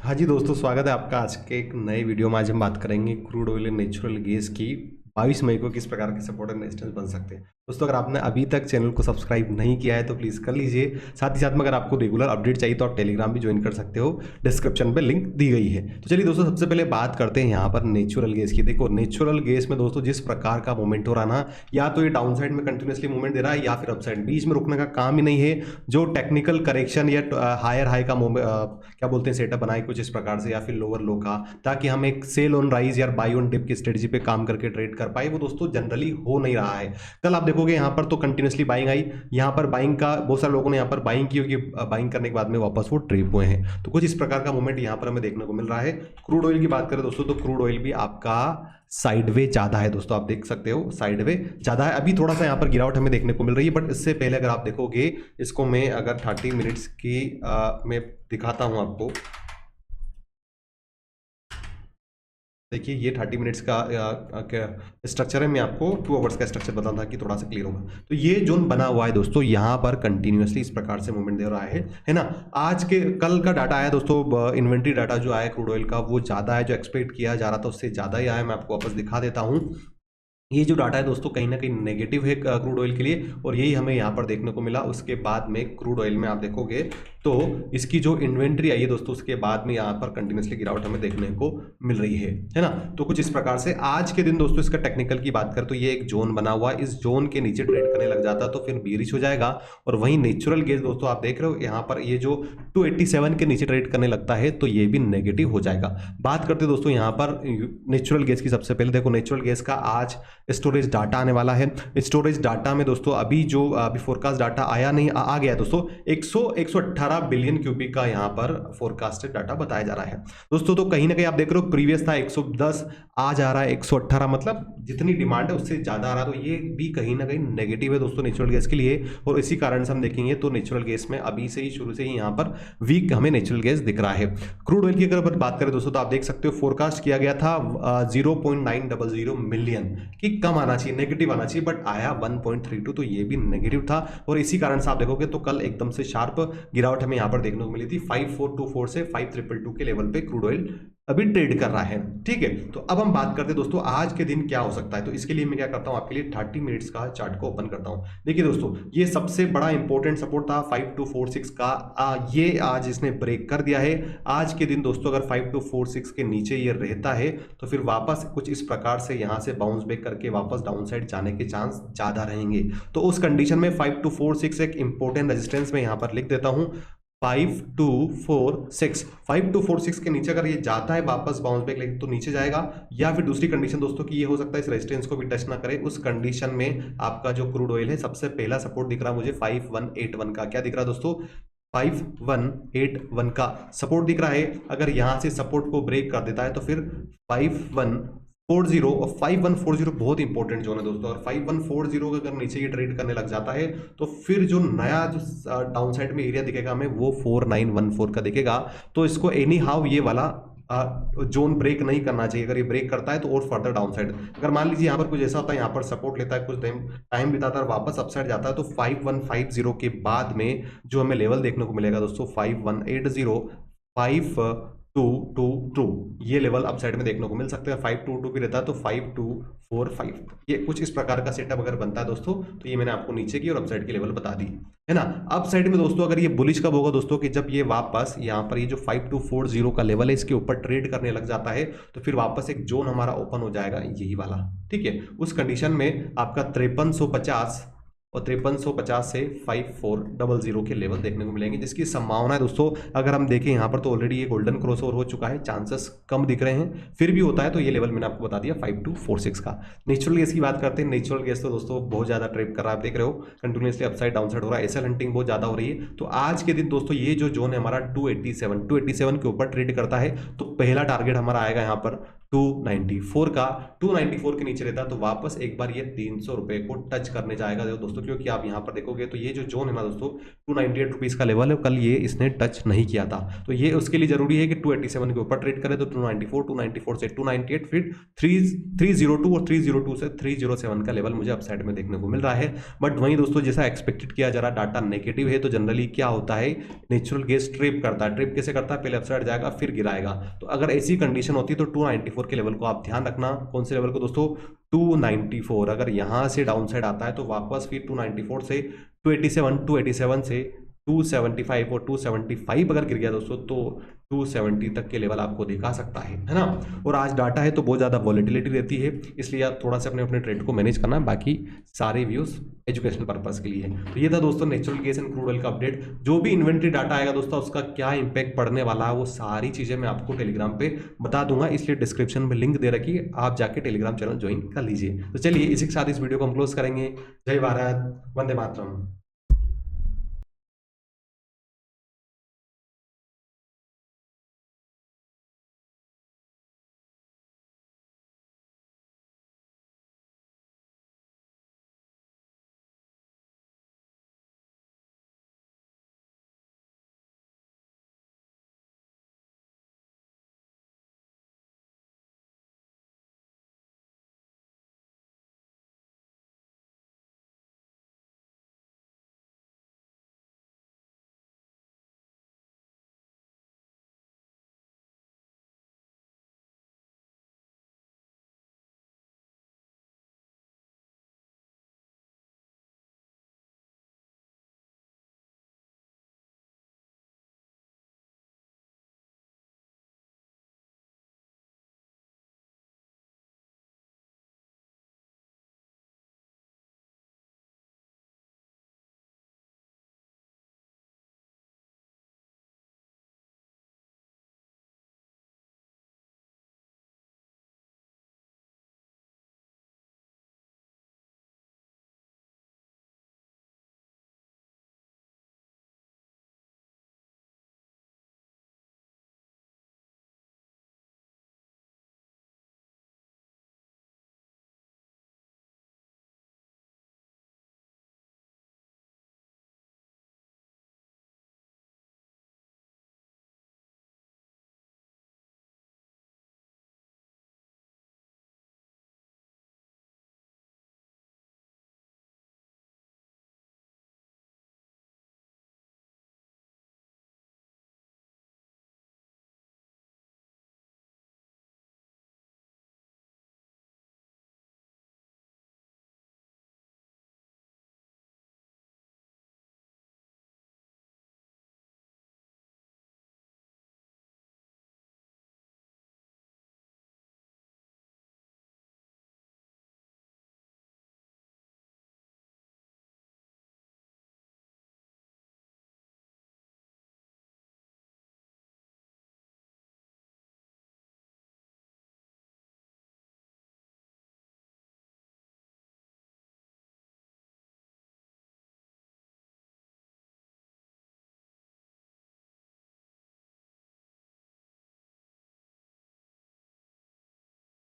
हाँ जी दोस्तों, स्वागत है आपका आज के एक नए वीडियो में। आज हम बात करेंगे crude oil and natural gas की 22 मई को किस प्रकार के सपोर्ट एंड रेजिस्टेंस बन सकते हैं। दोस्तों, अगर आपने अभी तक चैनल को सब्सक्राइब नहीं किया है तो प्लीज़ कर लीजिए। साथ ही साथ में अगर आपको रेगुलर अपडेट चाहिए तो आप टेलीग्राम भी ज्वाइन कर सकते हो, डिस्क्रिप्शन पे लिंक दी गई है। तो चलिए दोस्तों, सबसे पहले बात करते हैं यहाँ पर नेचुरल गैस की। देखो, नेचुरल गैस में दोस्तों जिस प्रकार का मूवमेंट हो रहा ना, या तो ये डाउन साइड में कंटिन्यूसली मूवमेंट दे रहा है या फिर अप साइड, बीच में रुकने का काम ही नहीं है। जो टेक्निकल करेक्शन या हायर हाई का क्या बोलते हैं सेटअप बनाए कुछ इस प्रकार से, या फिर लोअर लो का, ताकि हम एक सेल ऑन राइज या बाई ऑन डिप की स्ट्रेटजी पे काम करके ट्रेड कर पाए, वो दोस्तों जनरली हो नहीं रहा है। कल आप देखोगे यहाँ पर तो कंटिन्यूसली बाइंग आई, यहाँ पर बाइंग का बहुत सारे लोगों ने यहाँ पर बाइंग की होगी, बाइंग करने के बाद में वापस वो ट्रिप हुए हैं। तो कुछ इस प्रकार का मूवमेंट यहाँ पर हमें देखने को मिल रहा है। क्रूड ऑयल की बात करें दोस्तों, तो क्रूड ऑयल भी आपका साइडवे ज्यादा है दोस्तों, आप देख सकते हो साइडवे ज्यादा है। अभी थोड़ा सा यहाँ पर गिरावट हमें देखने को मिल रही है, बट इससे पहले अगर आप देखोगे इसको, मैं अगर 30 मिनट्स की मैं दिखाता हूं आपको। देखिए, ये 30 मिनट्स का स्ट्रक्चर है। मैं आपको 2 आवर्स का स्ट्रक्चर बताता कि थोड़ा सा क्लियर होगा। तो ये जोन बना हुआ है दोस्तों, यहाँ पर कंटिन्यूसली इस प्रकार से मूवमेंट दे रहा है ना। आज के कल का डाटा आया दोस्तों, इन्वेंट्री डाटा जो आया क्रूड ऑयल का, वो ज़्यादा है, जो एक्सपेक्ट किया जा रहा था उससे ज़्यादा ही आया। मैं आपको वापस दिखा देता हूँ। ये जो डाटा है दोस्तों कहीं ना कहीं नेगेटिव है क्रूड ऑयल के लिए, और यही हमें यहाँ पर देखने को मिला। उसके बाद में क्रूड ऑयल में आप देखोगे तो इसकी जो इन्वेंट्री आई है दोस्तों, उसके बाद में यहाँ पर कंटिन्यूसली गिरावट हमें देखने को मिल रही है ना। तो कुछ इस प्रकार से आज के दिन दोस्तों इसका टेक्निकल की बात करें तो ये एक जोन बना हुआ है, इस जोन के नीचे ट्रेड करने लग जाता तो फिर बीरिश हो जाएगा। और वहीं नेचुरल गैस दोस्तों आप देख रहे हो यहाँ पर, ये जो 287 के नीचे ट्रेड करने लगता है तो ये भी नेगेटिव हो जाएगा। बात करते दोस्तों यहाँ पर नेचुरल गैस की। सबसे पहले देखो, नेचुरल गैस का आज स्टोरेज डाटा आने वाला है। स्टोरेज डाटा में दोस्तों अभी जो अभी फोरकास्ट डाटा आया नहीं, आ गया दोस्तों, 118 बिलियन क्यूबिक का यहाँ पर फोरकास्टेड डाटा बताया जा रहा है दोस्तों। तो कहीं ना कहीं आप देख रहे हो, प्रीवियस था 110, आज आ रहा है 118, मतलब जितनी डिमांड है उससे ज्यादा आ रहा है। तो ये भी कहीं ना कहीं नेगेटिव है दोस्तों नेचुरल गैस के लिए, और इसी कारण से हम देखेंगे तो नेचुरल गैस में अभी से ही शुरू से ही यहाँ पर वीक हमें नेचुरल गैस दिख रहा है। क्रूड ऑयल की अगर बात करें दोस्तों, तो आप देख सकते हो फोरकास्ट किया गया था 0.900 मिलियन की कम आना चाहिए, नेगेटिव आना चाहिए, बट आया 1.32, तो ये भी नेगेटिव था। और इसी कारण से आप देखोगे तो कल एकदम से शार्प गिरावट हमें यहां पर देखने को मिली थी। 5424 से 5222 के लेवल पे क्रूड ऑयल अभी ट्रेड कर रहा है। ठीक है, तो अब हम बात करते हैं दोस्तों आज के दिन क्या हो सकता है। तो इसके लिए मैं क्या करता हूं, आपके लिए 30 मिनट्स का चार्ट को ओपन करता हूं। देखिए दोस्तों, ये सबसे बड़ा इंपॉर्टेंट सपोर्ट था 5246 का, ये आज इसने ब्रेक कर दिया है। आज के दिन दोस्तों अगर 5246 के नीचे ये रहता है तो फिर वापस कुछ इस प्रकार से यहां से बाउंस बैक करके वापस डाउन साइड जाने के चांस ज्यादा रहेंगे। तो उस कंडीशन में 5246 एक इंपॉर्टेंट रेजिस्टेंस में यहां पर लिख देता हूं, 5246 के नीचे अगर ये जाता है वापस बाउंस बैक तो नीचे जाएगा। या फिर दूसरी कंडीशन दोस्तों कि ये हो सकता है इस रेजिस्टेंस को भी टच ना करे। उस कंडीशन में आपका जो क्रूड ऑयल है, सबसे पहला सपोर्ट दिख रहा है मुझे 5181 का। क्या दिख रहा है दोस्तों, 5181 का सपोर्ट दिख रहा है। अगर यहां से सपोर्ट को ब्रेक कर देता है तो फिर 5140 और 5140 बहुत इंपॉर्टेंट जोन है दोस्तों। और 5140 का अगर नीचे ये ट्रेड करने लग जाता है तो फिर जो नया जो डाउन साइड में एरिया दिखेगा हमें वो 4914 का दिखेगा। तो इसको एनी हाउ ये वाला जोन ब्रेक नहीं करना चाहिए। अगर ये ब्रेक करता है तो और फर्दर डाउन साइड, अगर मान लीजिए यहाँ पर कुछ ऐसा होता है, यहाँ पर सपोर्ट लेता है, कुछ टाइम बिताता है, वापस अपसाइड जाता है, तो 5150 के बाद में जो हमें लेवल देखने को मिलेगा दोस्तों 5180, 5222, ये लेवल अपसाइड में देखने को मिल सकते हैं। 522 भी रहता है तो 5245, ये कुछ इस प्रकार का सेटअप अगर बनता है दोस्तों, तो ये मैंने आपको नीचे की और अपसाइड की लेवल बता दी है ना। अपसाइड में दोस्तों अगर ये बुलिश कब होगा दोस्तों, कि जब ये वापस यहाँ पर ये जो 5240 का लेवल है इसके ऊपर ट्रेड करने लग जाता है तो फिर वापस एक जोन हमारा ओपन हो जाएगा यही वाला। ठीक है, उस कंडीशन में आपका 5350 और 5350 से 5400 के लेवल देखने को मिलेंगे, जिसकी संभावना है दोस्तों। अगर हम देखें यहाँ पर तो ऑलरेडी ये गोल्डन क्रॉसओवर हो चुका है, चांसेस कम दिख रहे हैं, फिर भी होता है तो ये लेवल मैंने आपको बता दिया 5246 का। नेचुरल गैस की बात करते हैं, नेचुरल गैस तो दोस्तों बहुत ज्यादा ट्रेड कर रहा है, आप देख रहे हो कंटिन्यूसली अपसाइड डाउनसाइड हो रहा है, एसएल हंटिंग बहुत ज्यादा हो रही है। तो आज के दिन दोस्तों ये जो जोन है हमारा 287 के ऊपर ट्रेड करता है तो पहला टारगेट हमारा आएगा यहाँ पर 294 का। 294 के नीचे रहता है तो वापस एक बार ये 300 रुपए को टच करने जाएगा दोस्तों, क्योंकि आप यहाँ पर देखोगे तो ये जो जोन है ना दोस्तों 298 रुपीज़ का लेवल है, कल ये इसने टच नहीं किया था। तो ये उसके लिए जरूरी है कि 287 के ऊपर ट्रेड करें, तो 294 से 298, फिर 302 और 302 से 307 का लेवल मुझे अपसाइड में देखने को मिल रहा है। बट वहीं दोस्तों जैसा एक्सपेक्टेड किया जा रहा डाटा नेगेटिव है, तो जनरली क्या होता है, नेचुरल गैस ट्रिप करता है। ट्रिप कैसे करता है, पहले अपसाइड जाएगा फिर गिराएगा। तो अगर ऐसी कंडीशन होती है तो 294 के लेवल को आप ध्यान रखना। कौन से लेवल को दोस्तों, 294। अगर यहाँ से डाउन साइड आता है तो वापस फिर 294 से 287 से 275 और 275 अगर गिर गया दोस्तों तो 270 तक के लेवल आपको दिखा सकता है ना। और आज डाटा है तो बहुत ज़्यादा वॉलेटिलिटी रहती है, इसलिए आप थोड़ा सा अपने ट्रेड को मैनेज करना। बाकी सारे व्यूज एजुकेशनल पर्पस के लिए है। तो ये था दोस्तों natural gas and crude oil का अपडेट। जो भी इन्वेंट्री डाटा आएगा दोस्तों उसका क्या इंपैक्ट पड़ने वाला है वो सारी चीज़ें मैं आपको टेलीग्राम पे बता दूंगा, इसलिए डिस्क्रिप्शन में लिंक दे रखी है, आप जाके टेलीग्राम चैनल ज्वाइन कर लीजिए। तो चलिए इसी के साथ इस वीडियो को हम क्लोज करेंगे। जय भारत, वंदे मातरम।